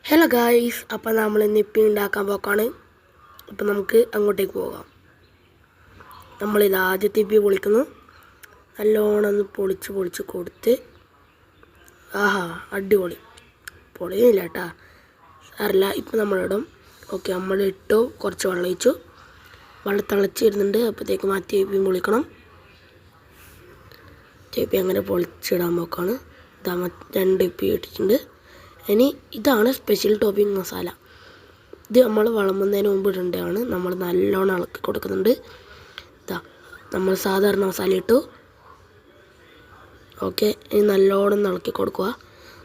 Hello guys, അപ്പോൾ നമ്മൾ ഇന്ന് ഇപ്പി ഉണ്ടാക്കാൻ പോക്കാണ്. അപ്പോൾ നമുക്ക് അങ്ങോട്ടേക്ക് പോകാം. നമ്മളിത് ആദ്യത്തെ ഇപ്പി പൊളിക്കുന്നു. നല്ലോണം ഒന്ന് പൊളിച്ച് കൊടുത്ത് ആഹാ അടിപൊളി. പൊളിയില്ല കേട്ടാ, സാറില്ല. ഇപ്പം നമ്മളിടും. ഓക്കെ, നമ്മളിട്ടു. കുറച്ച് വെള്ളം ഒഴിച്ചു. വെള്ളം തിളച്ചിരുന്നുണ്ട്. അപ്പോഴത്തേക്ക് മാറ്റി ഇപ്പി പൊളിക്കണം. ഇപ്പി അങ്ങനെ പൊളിച്ചിടാൻ പോക്കാണ്. ഇതാ 2 ഇപ്പി ഇട്ടിട്ടുണ്ട്. ഇനി ഇതാണ് സ്പെഷ്യൽ ടോപ്പിംഗ് മസാല. ഇത് നമ്മൾ വിളമ്പുന്നതിന് മുമ്പ് ഇടേണ്ടതാണ്. നമ്മൾ നല്ലോണം ഇളക്കി കൊടുക്കുന്നുണ്ട്. ഇതാ നമ്മൾ സാധാരണ മസാല ഇട്ടു. ഓക്കെ, ഇനി നല്ലോണം ഇളക്കി കൊടുക്കുക.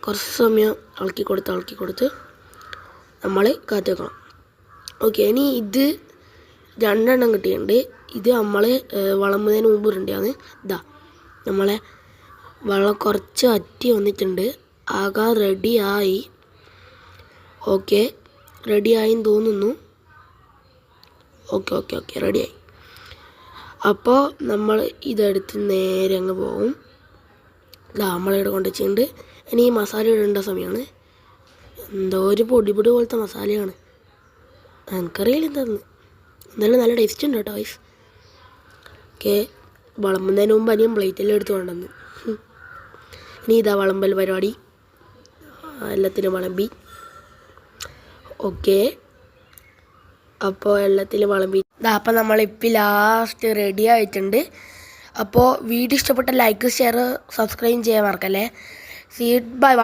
കുറച്ച് സമയം ഇളക്കി കൊടുത്ത് നമ്മൾ കാത്തി വെക്കണം. ഓക്കെ, ഇനി ഇത് 2 എണ്ണം കിട്ടിയിട്ടുണ്ട്. ഇത് നമ്മൾ വിളമ്പുന്നതിന് മുമ്പ് ഇടേണ്ടതാണ്. ഇതാ നമ്മളെ വെള്ളം കുറച്ച് വറ്റി വന്നിട്ടുണ്ട്. ആകാൻ റെഡിയായി. ഓക്കെ, റെഡിയായിന്ന് തോന്നുന്നു. ഓക്കെ റെഡിയായി. അപ്പോൾ നമ്മൾ ഇതെടുത്ത് നേരെ അങ്ങ് പോകും. നമ്മളിവിടെ കൊണ്ട് വെച്ചിട്ടുണ്ട്. ഇനി ഈ മസാല ഇടേണ്ട സമയമാണ്. എന്തോ ഒരു പൊടി പോലത്തെ മസാലയാണ്. എനിക്കറിയില്ല എന്താന്ന്. എന്നാലും നല്ല ടേസ്റ്റ് ഉണ്ട് കേട്ടോ വൈസ്. ഓക്കെ, വിളമ്പുന്നതിന് മുമ്പ് അനിയും പ്ലേറ്റിൽ എടുത്ത് കൊണ്ടുവന്ന്. ഇനി ഇതാ വിളമ്പൽ പരിപാടി. എല്ലാത്തിലും വിളമ്പി. ഓക്കെ, അപ്പോൾ എല്ലാത്തിലും വിളമ്പി. അപ്പം നമ്മളിപ്പോൾ ലാസ്റ്റ് റെഡി ആയിട്ടുണ്ട്. അപ്പോൾ വീഡിയോ ഇഷ്ടപ്പെട്ട ലൈക്ക്, ഷെയർ, സബ്സ്ക്രൈബ് ചെയ്യാൻ മറക്കല്ലേ. See by.